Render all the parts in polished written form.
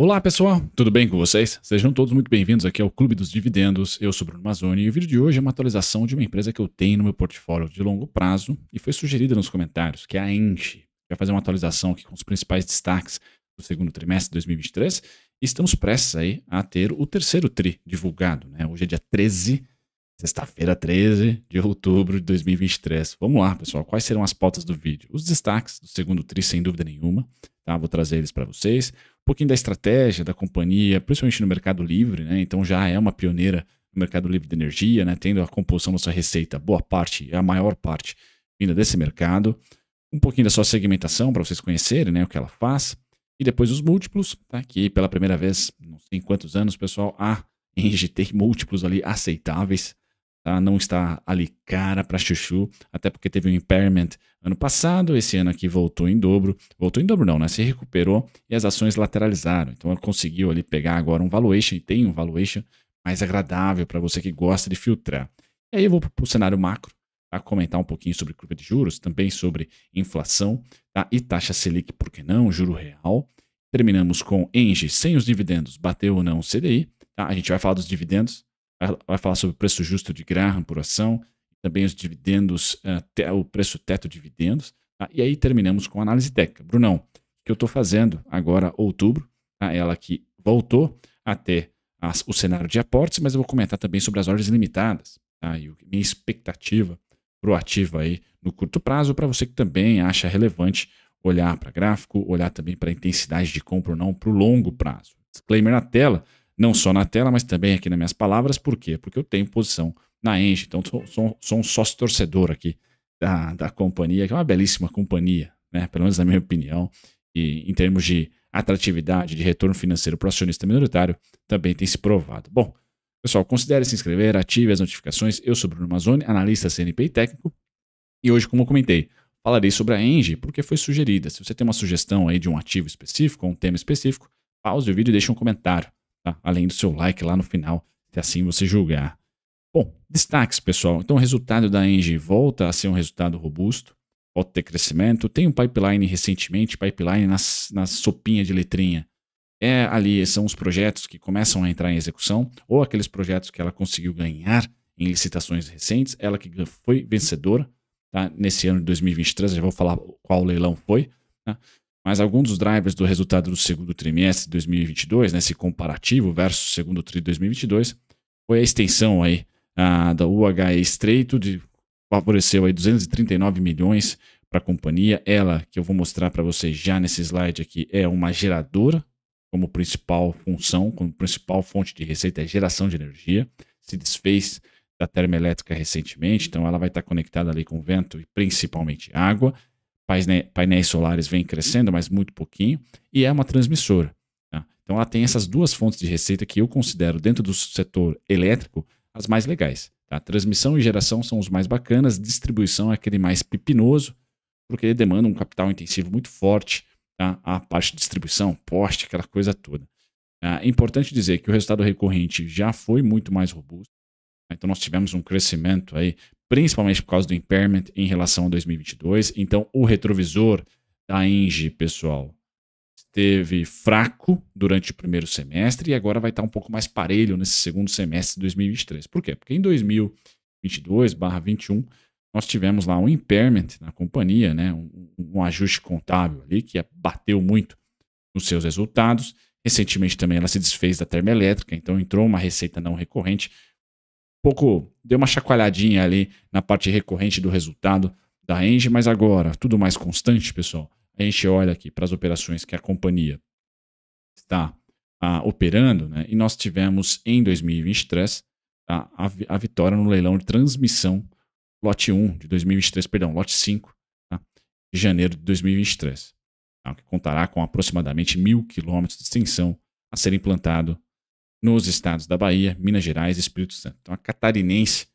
Olá pessoal, tudo bem com vocês? Sejam todos muito bem-vindos aqui ao Clube dos Dividendos. Eu sou Bruno Mazzoni e o vídeo de hoje é uma atualização de uma empresa que eu tenho no meu portfólio de longo prazo e foi sugerida nos comentários, que é a Engie. Vai fazer uma atualização aqui com os principais destaques do segundo trimestre de 2023 e estamos prestes aí a ter o terceiro TRI divulgado, né? Hoje é dia 13, sexta-feira 13 de outubro de 2023. Vamos lá, pessoal, quais serão as pautas do vídeo? Os destaques do segundo TRI, sem dúvida nenhuma, tá? Vou trazer eles para vocês. Um pouquinho da estratégia da companhia, principalmente no mercado livre, né? Então já é uma pioneira no mercado livre de energia, né? Tendo a composição da sua receita, boa parte, a maior parte vinda desse mercado. Um pouquinho da sua segmentação para vocês conhecerem, né, o que ela faz. E depois os múltiplos, tá? Que pela primeira vez, não sei em quantos anos, pessoal, a Engie tem múltiplos ali aceitáveis. Tá? Não está ali cara para chuchu, até porque teve um impairment ano passado, esse ano aqui voltou em dobro não, né? Se recuperou e as ações lateralizaram. Então ela conseguiu ali pegar agora um valuation e tem um valuation mais agradável para você que gosta de filtrar. E aí eu vou para o cenário macro, tá? Comentar um pouquinho sobre curva de juros, também sobre inflação, tá? E taxa Selic, por que não? Juro real. Terminamos com Engie sem os dividendos, bateu ou não o CDI. Tá? A gente vai falar dos dividendos, vai falar sobre o preço justo de Graham por ação, também os dividendos, o preço teto de dividendos, tá? E aí terminamos com a análise técnica. Brunão, o que eu estou fazendo agora, outubro, tá? Ela que voltou até o cenário de aportes, mas eu vou comentar também sobre as ordens limitadas, tá? E minha expectativa proativa aí no curto prazo, para você que também acha relevante olhar para gráfico, olhar também para a intensidade de compra ou não para o longo prazo. Disclaimer na tela, não só na tela, mas também aqui nas minhas palavras. Por quê? Porque eu tenho posição na Engie, então sou um sócio torcedor aqui da companhia, que é uma belíssima companhia, né? Pelo menos na minha opinião, e em termos de atratividade, de retorno financeiro para o acionista minoritário, também tem se provado. Bom, pessoal, considere se inscrever, ative as notificações. Eu sou Bruno Mazzoni, analista CNP e técnico, e hoje, como eu comentei, falarei sobre a Engie porque foi sugerida. Se você tem uma sugestão aí de um ativo específico ou um tema específico, pause o vídeo e deixe um comentário. Tá? Além do seu like lá no final, se assim você julgar. Bom, destaques, pessoal. Então, o resultado da Engie volta a ser um resultado robusto, volta a ter crescimento. Tem um pipeline recentemente, pipeline na sopinha de letrinha. Ali são os projetos que começam a entrar em execução, ou aqueles projetos que ela conseguiu ganhar em licitações recentes, ela que foi vencedora, tá? Nesse ano de 2023, já vou falar qual leilão foi, tá? Mas alguns dos drivers do resultado do segundo trimestre de 2022, nesse comparativo versus segundo tri de 2022, foi a extensão aí da UHE Estreito, favoreceu aí 239 milhões para a companhia. Ela, que eu vou mostrar para vocês já nesse slide aqui, é uma geradora, como principal função, como principal fonte de receita é geração de energia. Se desfez da termoelétrica recentemente, então ela vai estar conectada ali com vento e principalmente água. Painéis solares vêm crescendo, mas muito pouquinho, e é uma transmissora. Tá? Então ela tem essas duas fontes de receita que eu considero, dentro do setor elétrico, as mais legais. Tá? Transmissão e geração são os mais bacanas, distribuição é aquele mais pepinoso, porque ele demanda um capital intensivo muito forte, tá? A parte de distribuição, poste, aquela coisa toda. É importante dizer que o resultado recorrente já foi muito mais robusto. Então nós tivemos um crescimento aí, principalmente por causa do impairment em relação a 2022. Então o retrovisor da Engie, pessoal, esteve fraco durante o primeiro semestre e agora vai estar um pouco mais parelho nesse segundo semestre de 2023. Por quê? Porque em 2022/21 nós tivemos lá um impairment na companhia, né? Um ajuste contábil ali que bateu muito nos seus resultados. Recentemente também ela se desfez da termoelétrica, então entrou uma receita não recorrente, pouco deu uma chacoalhadinha ali na parte recorrente do resultado da Engie, mas agora tudo mais constante, pessoal. A gente olha aqui para as operações que a companhia está operando, né? E nós tivemos em 2023 a vitória no leilão de transmissão lote 1 de 2023, perdão, lote 5, tá? De janeiro de 2023, tá? Que contará com aproximadamente 1.000 quilômetros de extensão a ser implantado nos estados da Bahia, Minas Gerais e Espírito Santo. Então a catarinense,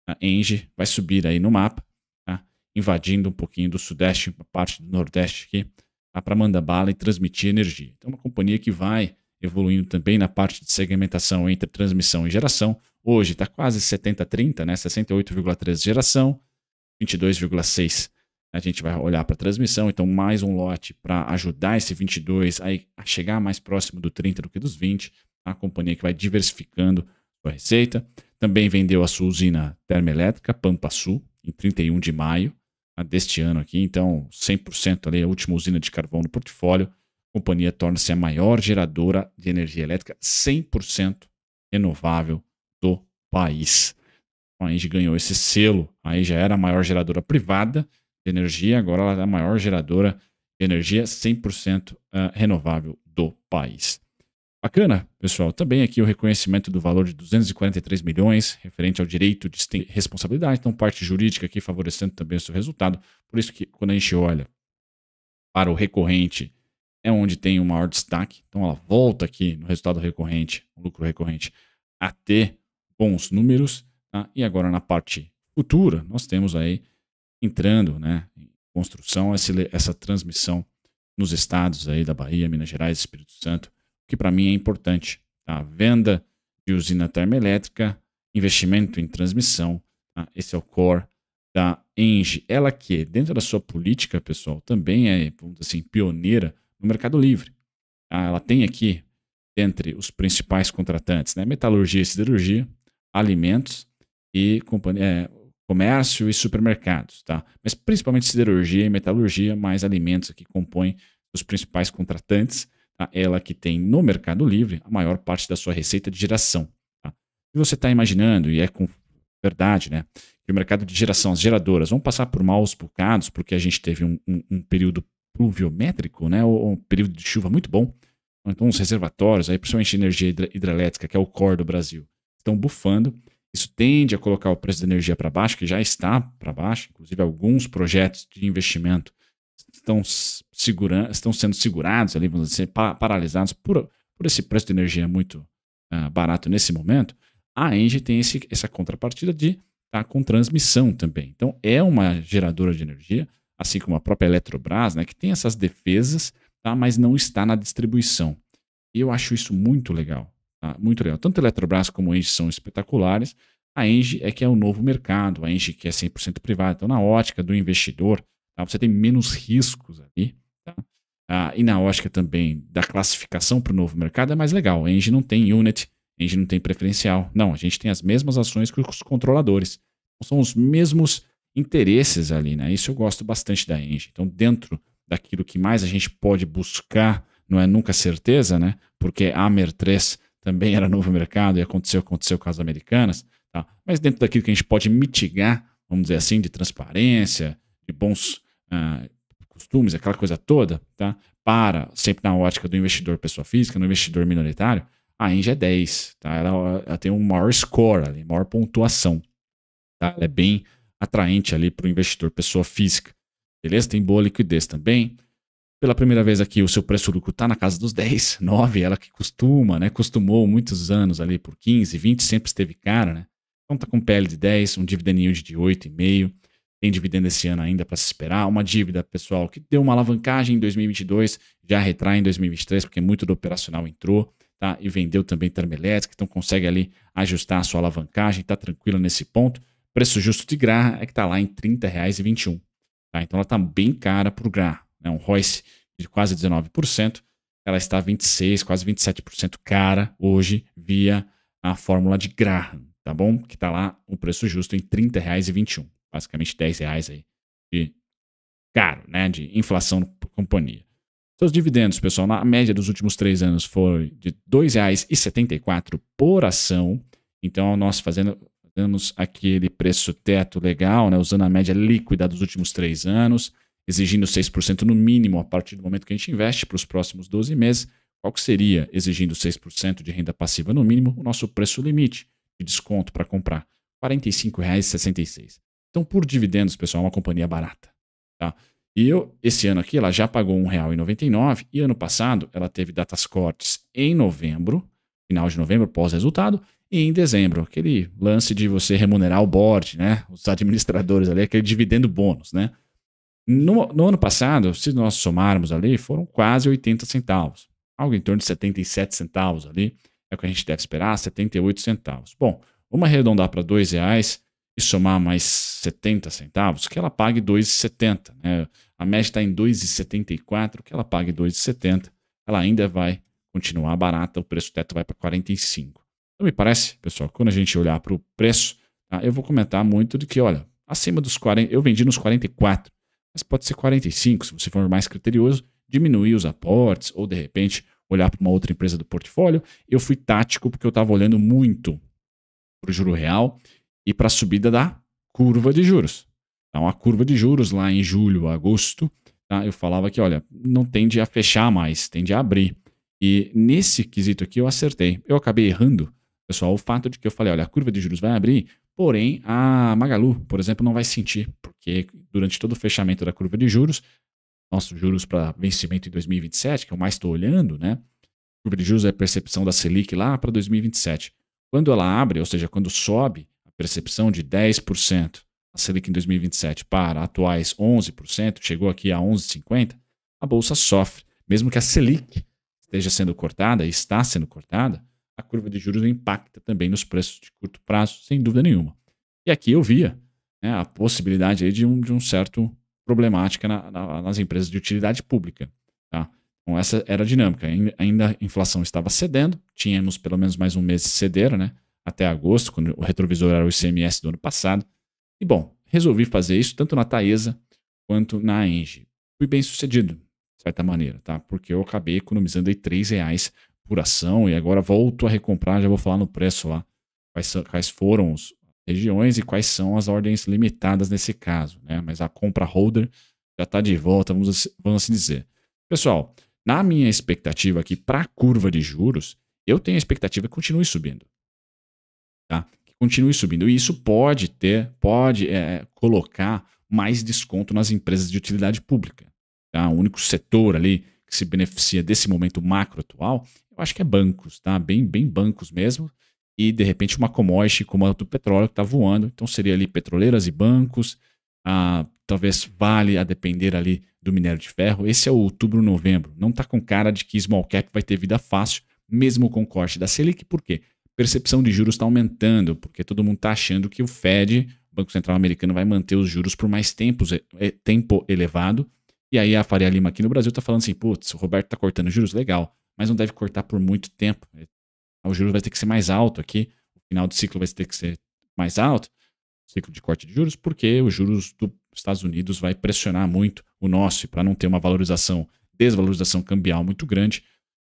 a Engie, vai subir aí no mapa, tá? Invadindo um pouquinho do sudeste, uma parte do nordeste aqui, tá? Para mandar bala e transmitir energia. Então uma companhia que vai evoluindo também na parte de segmentação entre transmissão e geração. Hoje está quase 70-30, né? 68,3 geração, 22,6 A gente vai olhar para a transmissão, então mais um lote para ajudar esse 22 a chegar mais próximo do 30 do que dos 20. A companhia que vai diversificando sua receita. Também vendeu a sua usina termoelétrica, Pampa Sul, em 31 de maio deste ano aqui. Então, 100% ali, a última usina de carvão no portfólio. A companhia torna-se a maior geradora de energia elétrica 100% renovável do país. Então, a Engie ganhou esse selo. Aí já era a maior geradora privada de energia, agora ela é a maior geradora de energia 100% renovável do país. Bacana, pessoal. Também aqui o reconhecimento do valor de 243 milhões, referente ao direito de responsabilidade. Então, parte jurídica aqui favorecendo também o seu resultado. Por isso que quando a gente olha para o recorrente, é onde tem o maior destaque. Então, ela volta aqui no resultado recorrente, no lucro recorrente, a ter bons números. Tá? E agora na parte futura, nós temos aí entrando, né, em construção essa transmissão nos estados aí da Bahia, Minas Gerais e Espírito Santo, que para mim é importante. Tá? Venda de usina termoelétrica, investimento em transmissão, tá? Esse é o core da Engie. Ela que, dentro da sua política, pessoal, também é, vamos dizer assim, pioneira no Mercado Livre. Tá? Ela tem aqui, entre os principais contratantes, né, metalurgia e siderurgia, alimentos e comércio e supermercados, tá? Mas principalmente siderurgia e metalurgia, mais alimentos que compõem os principais contratantes. Tá? Ela que tem no Mercado Livre a maior parte da sua receita de geração. Tá? E você está imaginando, e é com verdade, né, que o mercado de geração, as geradoras, vão passar por maus bocados, porque a gente teve um período pluviométrico, né, ou um período de chuva muito bom. Então os reservatórios, aí, principalmente energia hidrelétrica, que é o core do Brasil, estão bufando. Isso tende a colocar o preço da energia para baixo, que já está para baixo. Inclusive, alguns projetos de investimento estão sendo segurados, ali, vamos dizer, paralisados por esse preço de energia muito barato nesse momento. A Engie tem essa contrapartida de estar com transmissão também. Então, é uma geradora de energia, assim como a própria Eletrobras, né, que tem essas defesas, tá, mas não está na distribuição. E eu acho isso muito legal. Tá? Muito legal. Tanto a Eletrobras como a Engie são espetaculares. A Engie é que é o novo mercado, a Engie que é 100% privada. Então, na ótica do investidor, tá? Você tem menos riscos ali. Tá? E na ótica também da classificação para o novo mercado é mais legal. A Engie não tem unit, a Engie não tem preferencial. Não, a gente tem as mesmas ações que os controladores. São os mesmos interesses ali, né? Isso eu gosto bastante da Engie. Então, dentro daquilo que mais a gente pode buscar, não é nunca certeza, né? Porque a Amer3 também era novo mercado e aconteceu com as americanas, tá? Mas dentro daquilo que a gente pode mitigar, vamos dizer assim, de transparência, de bons costumes, aquela coisa toda, tá? Para, sempre na ótica do investidor pessoa física, no investidor minoritário, a Engie é 10, tá? Ela tem um maior score ali, maior pontuação, tá? Ela é bem atraente ali para o investidor pessoa física, beleza? Tem boa liquidez também. Pela primeira vez aqui, o seu preço-lucro está na casa dos 10, 9, ela que costuma, né? Costumou muitos anos ali por 15, 20, sempre esteve cara, né? Então tá com PL de 10, um dividend yield de 8,5, tem dividendo esse ano ainda para se esperar, uma dívida, pessoal, que deu uma alavancagem em 2022, já retrai em 2023, porque muito do operacional entrou, tá? E vendeu também termoelétrica, então consegue ali ajustar a sua alavancagem, tá tranquila nesse ponto. Preço justo de Graha é que tá lá em R$ 30,21, tá? Então ela tá bem cara por Graha. Um ROIC de quase 19%, ela está 26%, quase 27% cara hoje via a fórmula de Graham, tá bom? Que está lá o preço justo em R$ 30,21, basicamente R$ 10 aí de caro, né? De inflação por companhia. Seus dividendos, pessoal, na média dos últimos 3 anos foi de R$ 2,74 por ação. Então nós fazemos aquele preço teto legal, né? Usando a média líquida dos últimos 3 anos, exigindo 6% no mínimo a partir do momento que a gente investe para os próximos 12 meses. Qual que seria, exigindo 6% de renda passiva no mínimo, o nosso preço limite de desconto para comprar? R$ 45,66. Então, por dividendos, pessoal, é uma companhia barata. Tá? E esse ano aqui, ela já pagou R$ 1,99 e ano passado ela teve datas cortes em novembro, final de novembro, pós-resultado, e em dezembro, aquele lance de você remunerar o board, né? Os administradores ali, aquele dividendo bônus, né? No ano passado, se nós somarmos ali, foram quase 80 centavos. Algo em torno de 77 centavos ali. É o que a gente deve esperar, 78 centavos. Bom, vamos arredondar para R$ 2. e somar mais 70 centavos, que ela pague 2,70, né? A média está em 2,74, que ela pague 2,70, ela ainda vai continuar barata, o preço teto vai para 45. Então me parece, pessoal, quando a gente olhar para o preço, tá, eu vou comentar muito de que, olha, acima dos 40, eu vendi nos 44, mas pode ser 45, se você for mais criterioso, diminuir os aportes ou de repente olhar para uma outra empresa do portfólio. Eu fui tático porque eu estava olhando muito para o juro real e para a subida da curva de juros. Então, a curva de juros lá em julho, agosto, tá, eu falava que, olha, não tende a fechar mais, tende a abrir. E nesse quesito aqui eu acertei. Eu acabei errando, pessoal, o fato de que eu falei, olha, a curva de juros vai abrir, porém a Magalu, por exemplo, não vai sentir, porque durante todo o fechamento da curva de juros, nossos juros para vencimento em 2027, que eu mais estou olhando, né? Curva de juros é a percepção da Selic lá para 2027. Quando ela abre, ou seja, quando sobe a percepção de 10%, a Selic em 2027 para atuais 11%, chegou aqui a 11,50%, a bolsa sofre. Mesmo que a Selic esteja sendo cortada, e está sendo cortada, a curva de juros impacta também nos preços de curto prazo, sem dúvida nenhuma. E aqui eu via, né, a possibilidade aí de um certo problemática nas empresas de utilidade pública. Tá? Então essa era a dinâmica. Ainda a inflação estava cedendo, tínhamos pelo menos mais um mês de ceder, né, até agosto, quando o retrovisor era o ICMS do ano passado. E bom, resolvi fazer isso tanto na Taesa quanto na Engie. Fui bem sucedido, de certa maneira, tá? Porque eu acabei economizando aí R$3 por ação e agora volto a recomprar, já vou falar no preço lá, quais foram as regiões e quais são as ordens limitadas nesse caso, né? Mas a compra holder já está de volta, vamos assim dizer. Pessoal, na minha expectativa aqui para a curva de juros, eu tenho a expectativa que continue subindo. Tá? Que continue subindo. E isso pode colocar mais desconto nas empresas de utilidade pública. Tá? O único setor ali que se beneficia desse momento macro atual, eu acho que é bancos, tá? Bem bancos mesmo. E, de repente, uma commodity como a do petróleo que está voando. Então, seria ali petroleiras e bancos. Talvez Vale, a depender ali do minério de ferro. Esse é o outubro, novembro. Não está com cara de que small cap vai ter vida fácil, mesmo com o corte da Selic. Por quê? Percepção de juros está aumentando, porque todo mundo está achando que o Fed, o Banco Central Americano, vai manter os juros por mais tempo elevado. E aí a Faria Lima aqui no Brasil está falando assim, putz, o Roberto está cortando juros, legal, mas não deve cortar por muito tempo. O juros vai ter que ser mais alto aqui, o final do ciclo vai ter que ser mais alto, ciclo de corte de juros, porque os juros dos Estados Unidos vai pressionar muito o nosso, e para não ter uma desvalorização cambial muito grande,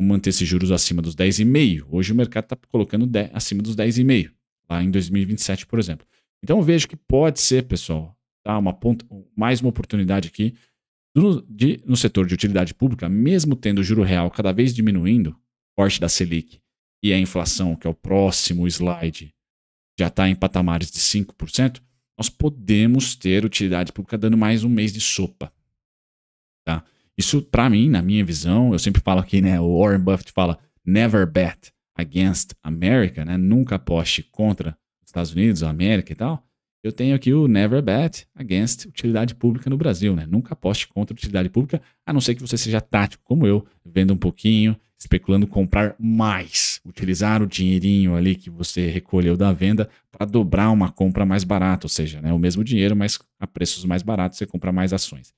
manter esses juros acima dos 10,5. Hoje o mercado está colocando acima dos 10,5, lá em 2027, por exemplo. Então eu vejo que pode ser, pessoal, tá, mais uma oportunidade aqui no setor de utilidade pública, mesmo tendo o juro real cada vez diminuindo, corte da Selic e a inflação, que é o próximo slide, já está em patamares de 5%, nós podemos ter utilidade pública dando mais um mês de sopa. Tá? Isso, para mim, na minha visão, eu sempre falo aqui, né? O Warren Buffett fala never bet against America, né? Nunca aposte contra os Estados Unidos, a América e tal. Eu tenho aqui o never bet against utilidade pública no Brasil, né? Nunca aposte contra utilidade pública, a não ser que você seja tático como eu, venda um pouquinho, especulando comprar mais, utilizar o dinheirinho ali que você recolheu da venda para dobrar uma compra mais barata, ou seja, né, o mesmo dinheiro, mas a preços mais baratos você compra mais ações.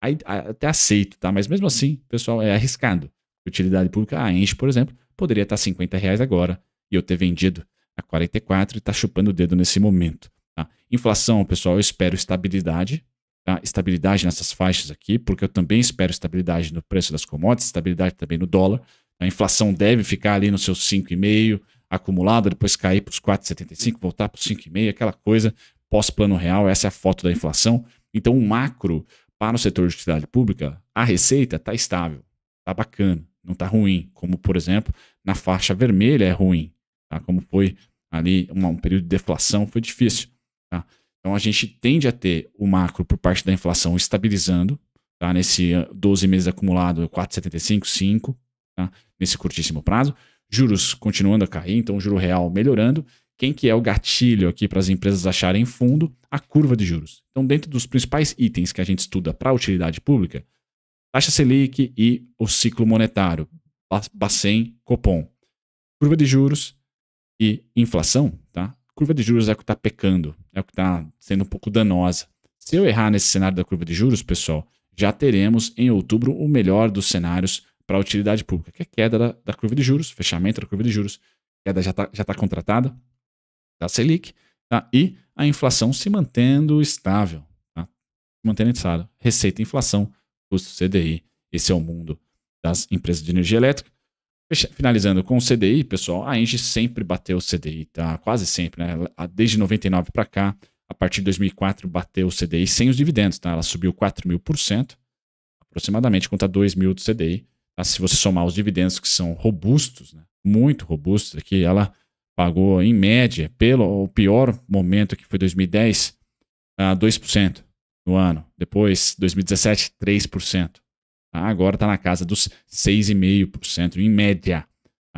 Aí até aceito, tá? Mas mesmo assim, pessoal, é arriscado. Utilidade pública, a Engie, por exemplo, poderia estar R$50 agora e eu ter vendido a 44 e estar chupando o dedo nesse momento. Tá? Inflação, pessoal, eu espero estabilidade. Tá? Estabilidade nessas faixas aqui, porque eu também espero estabilidade no preço das commodities, estabilidade também no dólar. A inflação deve ficar ali nos seus 5,5 acumulada, depois cair para os 4,75, voltar para os 5,5, aquela coisa pós-plano real, essa é a foto da inflação. Então o macro para o setor de utilidade pública, a receita está estável, está bacana, não está ruim, como por exemplo na faixa vermelha é ruim, tá? Como foi ali um período de deflação, foi difícil. Tá? Então a gente tende a ter o macro por parte da inflação estabilizando, tá? Nesse 12 meses acumulado 4,75, 5, tá? Nesse curtíssimo prazo, juros continuando a cair, então o juro real melhorando. Quem que é o gatilho aqui para as empresas acharem fundo? A curva de juros. Então, dentro dos principais itens que a gente estuda para a utilidade pública, taxa Selic e o ciclo monetário, Bacen, Copom. Curva de juros e inflação, tá? curva de juros é o que está pecando, é o que está sendo um pouco danosa. Se eu errar nesse cenário da curva de juros, pessoal, já teremos em outubro o melhor dos cenários para a utilidade pública, que é a queda da curva de juros, fechamento da curva de juros, a queda já tá contratada da Selic, tá? E a inflação se mantendo estável, tá? Se mantendo estável. Receita e inflação, custo CDI, esse é o mundo das empresas de energia elétrica. Finalizando com o CDI, pessoal, a Engie sempre bateu o CDI, tá? Quase sempre, né? Desde 99 para cá, a partir de 2004 bateu o CDI sem os dividendos, tá? Ela subiu 4.000%, aproximadamente, contra 2.000 do CDI. Tá? Se você somar os dividendos que são robustos, né? Muito robustos, aqui ela pagou em média, pelo pior momento que foi 2010, 2% no ano. Depois, 2017, 3%. Agora está na casa dos 6,5% em média.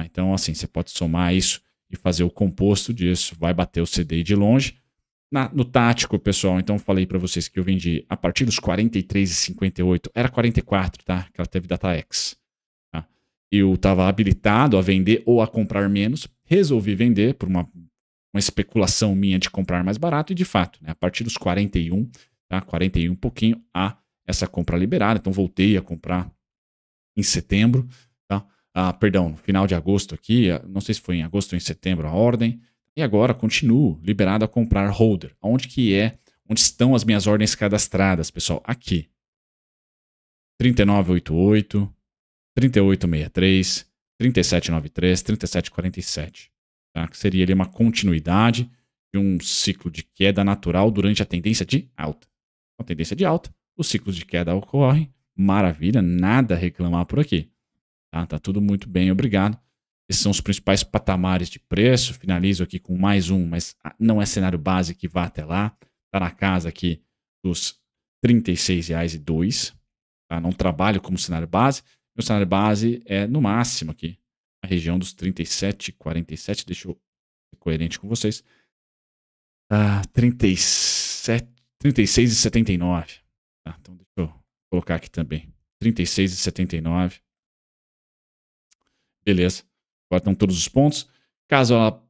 Então, assim, você pode somar isso e fazer o composto disso, vai bater o CDI de longe. No tático, pessoal, então falei para vocês que eu vendi a partir dos 43,58, era 44, tá? Que ela teve DataX. Tá? Eu estava habilitado a vender ou a comprar menos, resolvi vender por uma especulação minha de comprar mais barato e de fato, né? A partir dos 41, tá? 41 um pouquinho, essa compra liberada, então voltei a comprar em setembro, tá? Perdão, no final de agosto aqui, não sei se foi em agosto ou em setembro a ordem, e agora continuo liberado a comprar holder. Onde estão as minhas ordens cadastradas, pessoal? Aqui. 3988, 3863, 3793, 3747, tá? Que seria ali uma continuidade de um ciclo de queda natural durante a tendência de alta. A tendência de alta, os ciclos de queda ocorrem, maravilha, nada a reclamar por aqui. Tá tudo muito bem, obrigado. Esses são os principais patamares de preço. Finalizo aqui com mais um, mas não é cenário base que vá até lá. Está na casa aqui dos R$ 36,02. Tá? Não trabalho como cenário base. Meu cenário base é no máximo aqui, na região dos 37,47. Deixa eu ser coerente com vocês. 36,79. Tá, então deixa eu colocar aqui também. 36,79. Beleza. Agora estão todos os pontos. Caso ela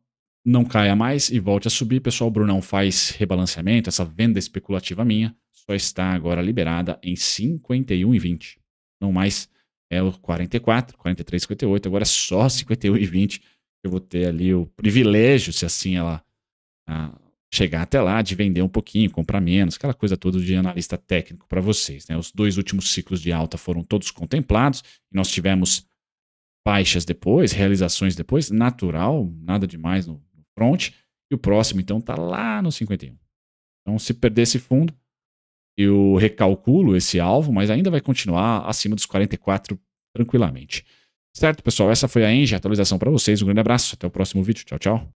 não caia mais e volte a subir, pessoal, o Brunão faz rebalanceamento. Essa venda especulativa minha só está agora liberada em 51,20. Não mais é o 44, 43, 58. Agora é só 51,20. Eu vou ter ali o privilégio, se assim ela chegar até lá, de vender um pouquinho, comprar menos, aquela coisa toda de analista técnico para vocês, né? Os 2 últimos ciclos de alta foram todos contemplados e nós tivemos baixas depois, realizações depois, natural, nada demais no front, e o próximo então está lá no 51. Então, se perder esse fundo, eu recalculo esse alvo, mas ainda vai continuar acima dos 44 tranquilamente. Certo, pessoal? Essa foi a Engie, atualização para vocês. Um grande abraço, até o próximo vídeo. Tchau, tchau.